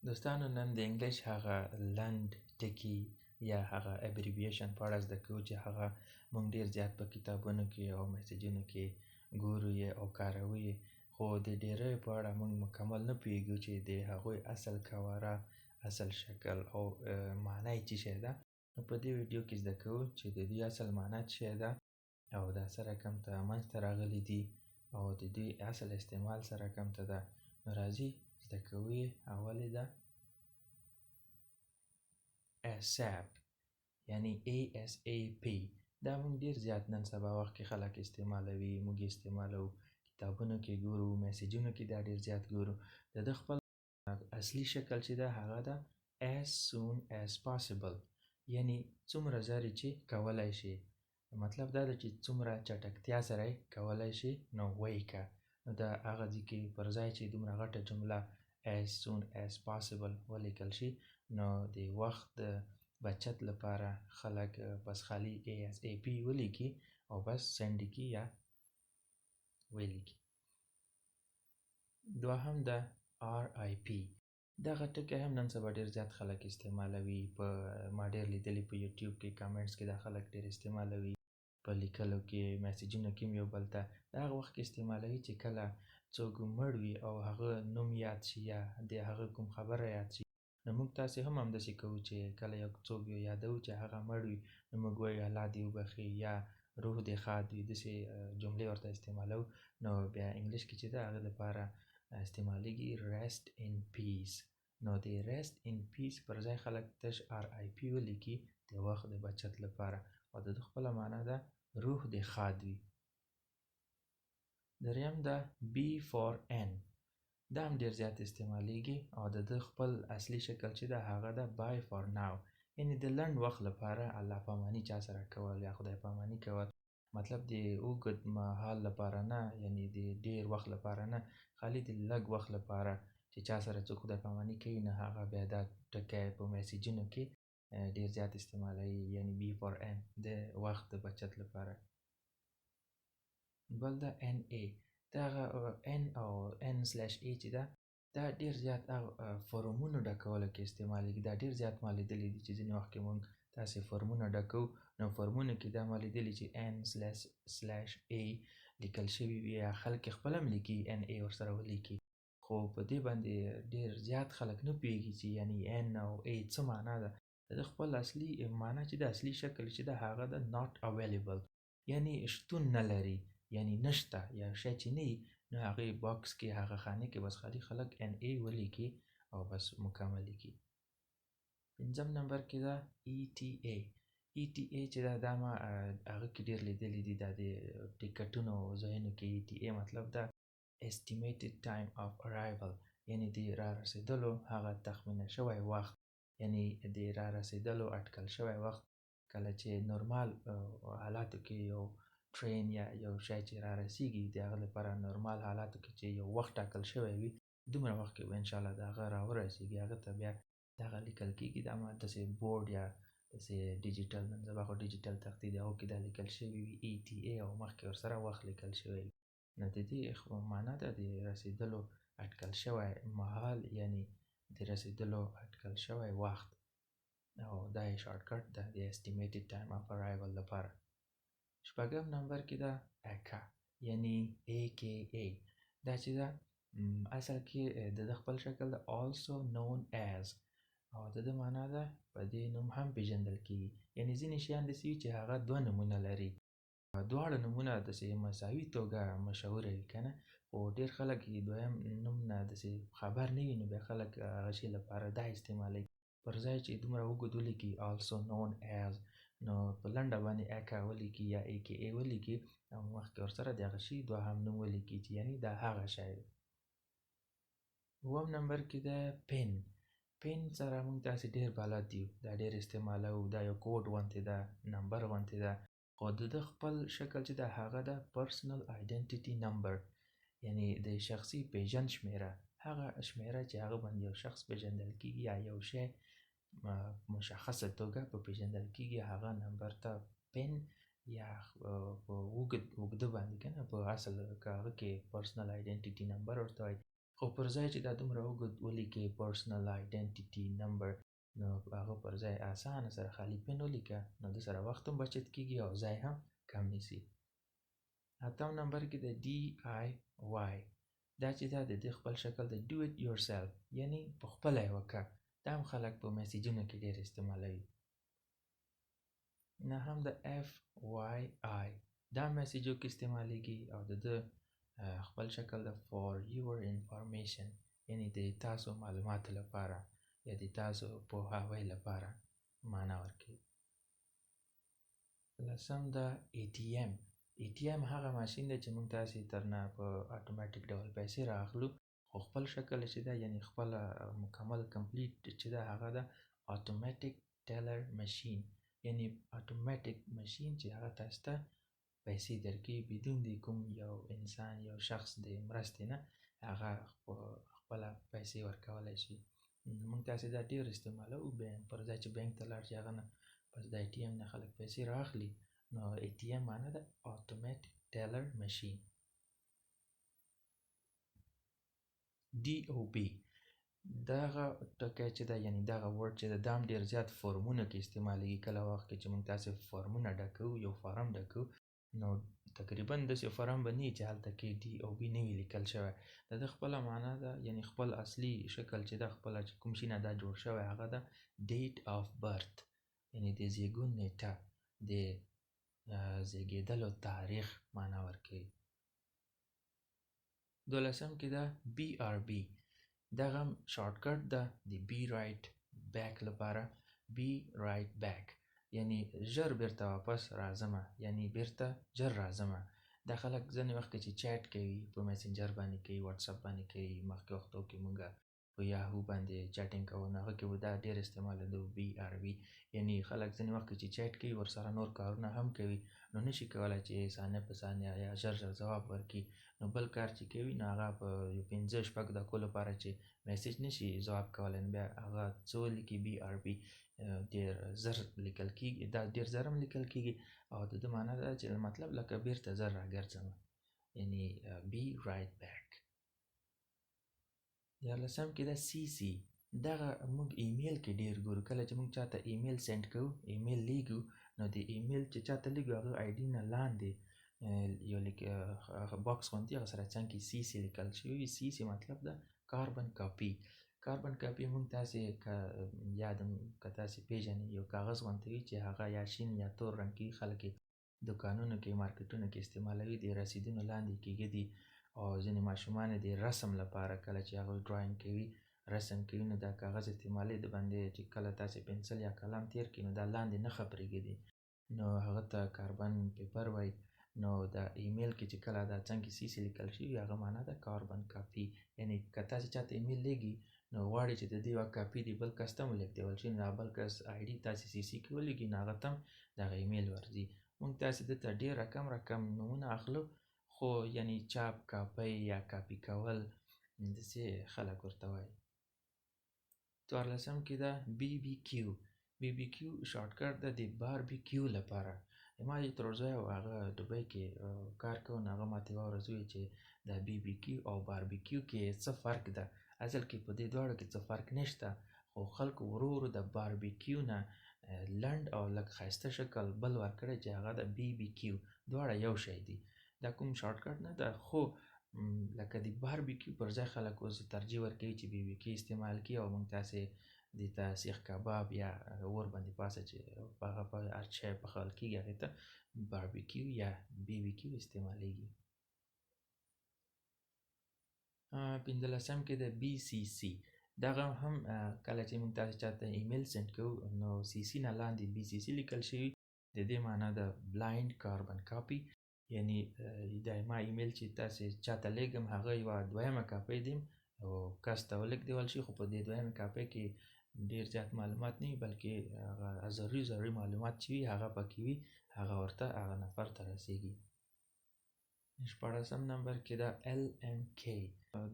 دوستانو نن د انګلیش هغه لنډ ټکي یا هغه ابریویشن په اړه زده کوو چې هغه مونږ ډیر زیات په کتابونو کې او میسیجونو کې ګورو یې او کاروو یې، خو د ډیریو په اړه مونږ مکمل نه پوهیږو چې د هغوی اصل کواره، اصل شکل او معنی یې څه شی ده. نو په دې ویډیو کې زده کوو چې د دوی اصل معنی څه شی ده او دا څه رقم ته منځته راغلي دي او د دوی اصل استعمال څه رقم ته ده. نو راځئ زده کوو یې. اول یې ده ASAP، یعنی ASAP. دا مونږ ډیر زیات نن سبا وخت کې خلک استعمالوي، مونږ یې استعمالوو، کتابونو کې ګورو، میسیجونو کې دا ډیر زیات ګورو. د خپل اصلي شکل چې ده هغه ده as soon as possible، یعنی څومره ژر چې کولای شي. مطلب دا ده چې څومره چټکتیا سره یې کولای شي نو وایي که. نو د هغه ځای کې پر ځای چې دومره غټه جمله as soon as possible ولیکل شي، نو د وخت د بچت لپاره خلک بس خالی ASAP ولیکي او بس سند کي یا ولیکي. دوهم ده RIP. دغه ټکی هم نن سبا ډیر زیات خلک استعمالوي. په ما ډیر لیدلی په یوټیوب کې کامنټس کې دا خلک ډیر استعمالوي، په لیکلو کې، میسیجونو کې یو بل ته د هغه وخت کې استعمالوي چې کله څوک مړ وي او هغه نوم یاد شي یا د هغه کوم خبره یاد شي. نو موږ تاسې هم همداسې کوو چې کله یو څوک یادوو چې هغه مړ وي، نو موږ وایو الله دې وبخښي یا روح دې ښاد وي، داسې جملې ورته استعمالوو. نو بیا انګلیش کې چې ده هغه لپاره استعمالیږي rest in peace. نو د rest in peace پر ځای خلک تش RIP ولیکي د وخت د بچت لپاره، او د خپله معنا ده روح دې ښاد وي. دریم ده B for N. دا هم ډیر زیات استعمالیږي او د خپل اصلي شکل چې ده هغه ده bye for now، یعنی د لنډ وخت لپاره الله پاماني چا سره کول یا خدای پاماني کول. مطلب د اوږد مهال لپاره نه، یعنی د ډیر وخت لپاره نه، خالی د لږ وخت لپاره چې چا سره څوک خدای پاماني کوي، نه هغه بیا دا ټکی په میسیجونو کې ډیر زیات استعمالوي، یعنی B for N د وخت د بچت لپاره. بل ده NA. دغه N او N/A چې ده دا ډیر زیات فورمونو ډکولو کې استعمالیږي. دا ډیر زیات ما لیدلی دي چې ځینې وخت کې مونږ تاسې فورمونه ډکوو، نو فورمونو کې دا ما لیدلي چې N/A لیکل شوي وي یا خلک خپله هم لیکي NA ورسره ولیکي، خو په دې باندې ډیر زیات خلک نه پوهیږي چې یعنی N او A څه معنا ده. د خپل اصلي معنا چې د اصلي شکل چې ده هغه ده not available، یعنی شتون نه لري، یعنی نشته یا شی چې نه وي، نو هغې باکس کې هغه خانې کې بس خالي خلک NA ولیکي او بس مکمل لیکي. پنځم نمبر کې ده ETA. ETA چې ده دا ما هغه کې ډیر لیدلی دي، دا د ټکټونو ځایونو کې ETA مطلب ده estimated time of arrival، یعنی د را رسیدلو هغه تخمینه شوی وخت، یعنی د را رسیدلو اټکل شوی وخت. کله چې نورمال حالاتو کې یو ټرین یا یو شی چې را رسیږي، د هغه لپاره نورمال حالاتو کې چې یو وخت ټاکل شوی وي، دومره وخت کې به انشاءالله د هغه را ورسیږي، هغه ته بیا دغه لیکل کېږي. دا ما داسې بورډ یا داسې ډیجیټل، نن سبا خو ډیجیټل تختې دي، هغو کې دا لیکل شوي وي ETA او مخکې ورسره وخت لیکل شوی وي. نو د دې معنا ده د رسیدلو اټکل شوی مهال، یعنی د رسیدلو اټکل شوی وخت، او دا یې شارټکټ ده د estimated time of arrival لپاره. شپږم نمبر کې ده AKA، یعنی AKA. دا چې ده اصل کې د خپل شکل ده also known as، او د معنا ده په دې نوم هم پیژندل کېږي. یعنی ځینې شیان داسې وي چې هغه دوه نومونه لري، دواړه نومونه داسې مساوي توګه مشهوره وي که نه، خو ډېر خلک دویم نوم نه داسې خبر نه وي، نو بیا خلک هغه شي لپاره دا استعمالوي. پر ځای چې دومره اوږد ولیکي also known as، نو په لنډه باندې AKA ولیکي یا AKA ولیکي او مخکې ورسره د هغه شي دوهم نوم ولیکي چې یعنی دا هغه شی دی. اووم نمبر کې ده پن. پن سره موږ تاسې ډېر بلد یو، دا ډېر استعمالوو، دا یو کوډ غوندې ده، نمبر غوندې ده، خو د خپل شکل چې ده هغه ده personal identity number، یعنی د شخصي پیژند شمیره، هغه شمیره چې هغه باندې یو شخص پیژندل کېږي یا یو شی مشخصه توګه په پیژندل کېږي، هغه نمبر ته پن یا په اوږده باندې که نه، په اصل که هغه کې personal identity number ورته وایي، خو پر ځای چې دا دومره اوږد ولیکې پرسنل آیډنټیټي نمبر، نو هغه پر ځای اسانه سره خالي پن ولیکه، نو د سره وخت هم بچت کېږي او ځای هم کم نیسي. اتم نمبر کې د DIY، دا چې دا د خپل شکل د do it yourself، یعنی په خپله یې وکړه. دا هم خلک په میسیجونو کې ډېر استعمالوي. نه هم د FYI، دا میسیجو کې استعمالیږي او د خپل شکل د for your information، یعنی د تاسو معلوماتو لپاره یا د تاسو پوهاوي لپاره معنا ورکوي. لسم د ATM هغه ماشین دی چې موږ تاسې ترنه په اتوماتیک ډول پیسې رااخلو، خو خپل شکل چې ده یعنی خپل مکمل کمپلیټ چې ده هغه ده اتوماتیک ټیلر ماشین، یعنی اتوماتیک ماشین چې هغه تاسو ته پیسې درکوي بدون د کوم یو انسان یو شخص د مرستې نه، هغه خپله پیسې ورکولی شي. موږ تاسې دا ډېر استعمالوو، پر ځای چې بینک ته لاړ شي هغه نه پس د ATM نه خلک پیسې رااخلي، نو ATM معنی ده اتوماتیک ټیلر ماشین. DOB دغه ټکی چې ده یعنی دغه ورډ چې ده دا هم ډېر زیات فارمونو کې استعمالیږي. کله وخت کې چې موږ تاسې فارمونه ډکوو، یو فارم ډکوو، نو تقریبا داسې فارم به نه وي چې هلته کې DOB نه وي لیکل شوی. د ده خپله معنا ده یعنی خپل اصلي شکل چې ده خپله چې کوم شي نه دا جوړ شوی هغه ده date of birth، یعنی د زیږون نیټه، د زیږېدلو تاریخ معنا ورکوي. 12 کې ده BRB، دغه هم شارټکټ ده د be right back لپاره. be right back یعنی ژر بیرته واپس راځمه، یعنی بیرته ژر راځمه. دا خلک ځینې وخت چې چیټ کوي په میسنجر باندې کوي، واتساپ باندې کوي، مخکې وختو کې مونږ په یاهو باندې چیټینګ کوو، نو هغه کې به دا ډېر استعمالېدو BRB، یعنی خلک ځینې وخت چې چیټ کوي ورسره نور کارونه هم کوي، نو نشي کولی چې ثانیه په ثانیه یا ژر ژر ځواب ورکړي، نو بل کار چې کوي نو هغه په 5-6 دقیقو لپاره چې میسیج نشي ځواب کولی، نو بیا هغه څه ولیکي BRB، ډېر زر لیکل کېږي، دا ډېر زر هم لیکل کېږي او د ده معنا ده چې مطلب لکه بیرته زر راګرځمه، یعنی be right back. 14 کې ده CC، دغه موږ ایمیل کې ډېر ګورو، کله چې موږ چاته ایمیل سینډ کوو، ایمیل لیږو، نو د ایمیل چې چاته لیږو هغه آی ډي نه لاندې یو باکس غوندې هغه سره څنګ کې CC لیکل شوي وي. CC مطلب ده کاربن کاپي. کاربن کاپي موږ تاسې که تاسې پیژنئ یو کاغذ غوندې وي چې هغه یا شین یا تور رنګ کې خلک دکانونو کې مارکیټونو کې استعمالوي، د رسیدونو لاندې کېږدي او ځینې ماشومان د رسم لپاره کله چې هغه ډراینګ کوي، رسم کوي، نو دا کاغذ استعمالوي، د باندې چې کله تاسې پنسل یا قلم تیر کړي نو دا لاندې نښه پرېږدي، نو هغه ته کاربن پیپر وایي. نو دا ایمیل کې چې کله دا څنګه CC لیکل شوي هغه معنا ده کاربن کاپي، یعنی که تاسې چاته ایمیل لیږي نو غواړي چې د دې یوه کاپي د بل کس ته هم ولېږدول شي، نو بل کس آی ډي تاسې CC کې ولیږي نو هغه ته هم دغه ایمیل ورځي. موږ تاسې دلته ډېر رقم نومونه اخلو، خو یعنی چاپ، کاپي یا کاپي کول داسې خلک ورته وایي. 14 کې ده BBQ. BBQ شارټکټ ده د باربیکیو لپاره. ما یو ترورځای او هغه دوبۍ کې کار کوو، نو هغه ماته یوه ورځ وویل چې د BBQ او باربیکیو کې څه فرق ده. اصل کې په دې دواړو کې څه فرق نشته، خو خلکو ورو ورو د باربیکیو نه لنډ او لږ ښایسته شکل بل ورکړی چې هغه د BBQ. دواړه یو شی دي، دا کوم شارټکټ نه ده، خو لکه د باربیکیو پر ځای خلک اوس ترجیح ورکوي چې BBQ استعمال کړي او موږ تاسې دې ته سیخ کباب یا اور باندې پاسه چې په هغه په هر شی پخول کېږي هغې ته باربیکیو یا BBQ استعمالیږي. 15 کې د BCC. دغه هم کله چې موږ تاسې چاته ایمیل سینډ کوو نو CC نه لاندې BCC لیکل شوي، د دې معنا ده بلایند کاربن کاپي، یعنی د ما ایمیل چې تاسې چاته لیږم هغه یوه دویمه کاپي دیم او کس ته ولېږدول شي، خو په دې دویمه کاپي کې ډېر زیات معلومات نه وي، بلکې هغه ضروري معلومات چې وي هغه پکې وي، هغه ورته هغه نفر ته رسیږي. 14 نمبر کې ده LMK.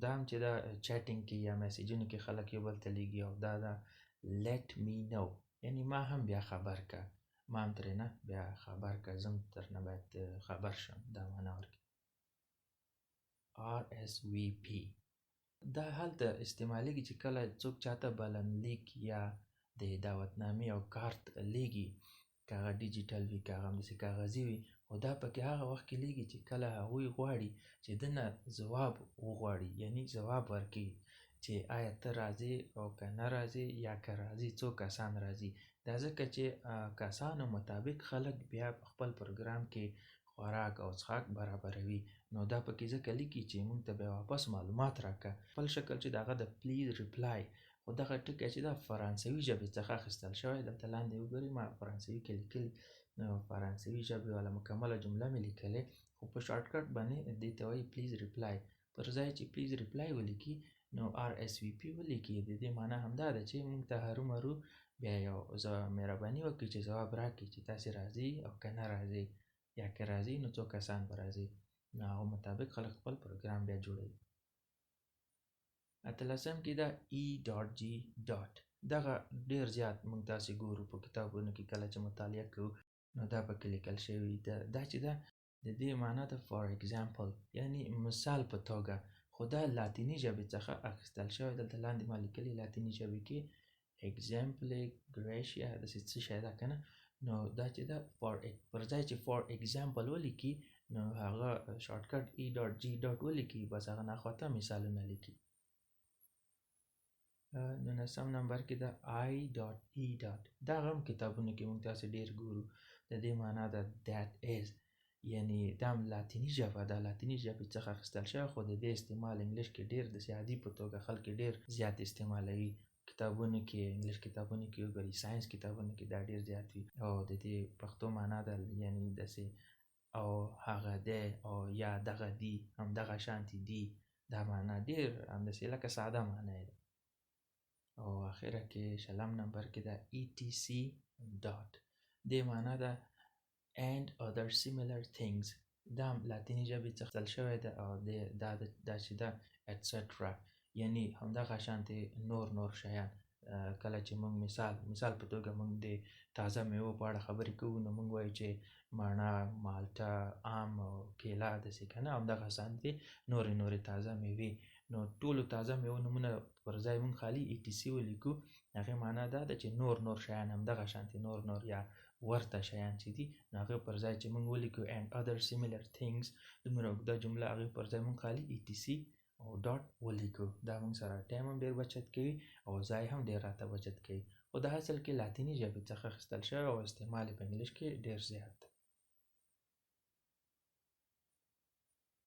دا هم چې دا چیټینګ کې یا میسیجونو کې خلک یو بل ته لیږي او دا ده let me know، یعنی ما هم بیا خبر که، ما هم ترېنه بیا خبر که، زه هم درنه باید خبر شم، دا معنا ورکوي. RSVP. دا هلته استعمالیږي چې کله څوک چاته بلنلیک یا د دعوتنامې او کارت لیږي، که هغه ډیجیټل وي که هغه همداسې کاغذي وي، خو دا پکې هغه وخت کې لیږي چې کله هغوی غواړي چې ده نه ځواب وغواړي، یعنی ځواب ورکړي چې آیا ته راځې او که نه راځې، یا که راځې څو کسان راځي. دا ځکه چې کسانو مطابق خلک بیا په خپل پروګرام کې خوراک او څښاک برابروي. نو دا پکې ځکه لیکي چې موږ ته بیا واپس معلومات راکړه. بل شکل چې د هغه د پلیز ریپلای، خو دغه ټکی چې دا فرانسوي ژبې څخه اخیستل شوی. دلته لاندې وګورئ، ما فرانسوي کې لیکلي، نو فرانسوي ژبې والا مکمله جمله مې لیکلې، خو په شارټکټ باندې دې ته وایي پلیز ریپلای. پر ځای چې پلیز ریپلای ولیکي نو RSVP ولیکي. د دې معنا همدا ده چې موږ ته هرومرو بیا یو مهرباني وکړي چې ځواب راکړي چې تاسې راځئ او که نه راځئ، یا که راځئ نو څو کسان به راځئ. نو هغه مطابق خلک خپل پروګرام بیا جوړوي. اتلسم کې دا E.G. دغه ډیر زیات موږ تاسې ګورو په کتابونو کې کله چې مطالعه کوو، نو دا پکې لیکل شوي. دا چې دا د دې معنا ده for example، یعنی مثال په توګه، خو دا لاتیني ژبې څخه اخیستل شوی. دلته لاندې ما لیکلي لاتیني ژبې کې example gracia داسې څه شی ده که نه. نو دا چې دا پر ځای چې for example ولیکي نو هغه شارټکټ E.G. ولیکي، بس هغه ناخواته مثالونه لیکي. 19 نمبر کې دا I.E. دا هم کتابونو کې موږ تاسې ډیر ګورو. د دې معنا ده that is، یعنی دا هم لاتیني ژبه ده، لاتیني ژبې څخه اخیستل شوی، خو د دې استعمال انګلیش کې ډیر د عادي په توګه خلک ډیر زیات استعمالوي. کتابونو کې انګلیش کتابونو کې وګورئ، ساينس کتابونو کې دا ډیر زیات وي. او د دې پښتو معنا ده یعنی داسې او هغه دی او یا دغه دی، همدغه شانتي دی. دا معنا ډیر همداسې لکه ساده معنا ده. او اخره کې 20 نمبر کې دا etc. دې معنا ده and other similar things. دا لاتیني ژبې څخه اخیستل شوی ده او دا چې دا etc. یعنی همدغه شانتي نور شیان. کله چې موږ مثال په توګه موږ د تازه میوو په اړه خبرې کوو، نو موږ وایو چې مڼه، مالټه، ام او کیله داسې که نه، همدغه شانتي نورې تازه میوې. نو ټولو تازه میوو نومونه پر ځای موږ خالي etc. ولیکو، هغې معنا دا ده چې نور شیان همدغه شانتي نور یا ورته شیان چې دي، نو هغې پر ځای چې موږ ولیکو and other similar things، دومره اوږده جمله، هغې پر ځای موږ خالي etc. او ډاټ ولیکو. دا موږ سره ټایم هم ډیر بچت کوي او ځای هم ډیر راته بچت کوي. خو د اصل کې لاتیني ژبې څخه اخیستل شوی او استعمال په انګلیش کې ډیر زیات ده.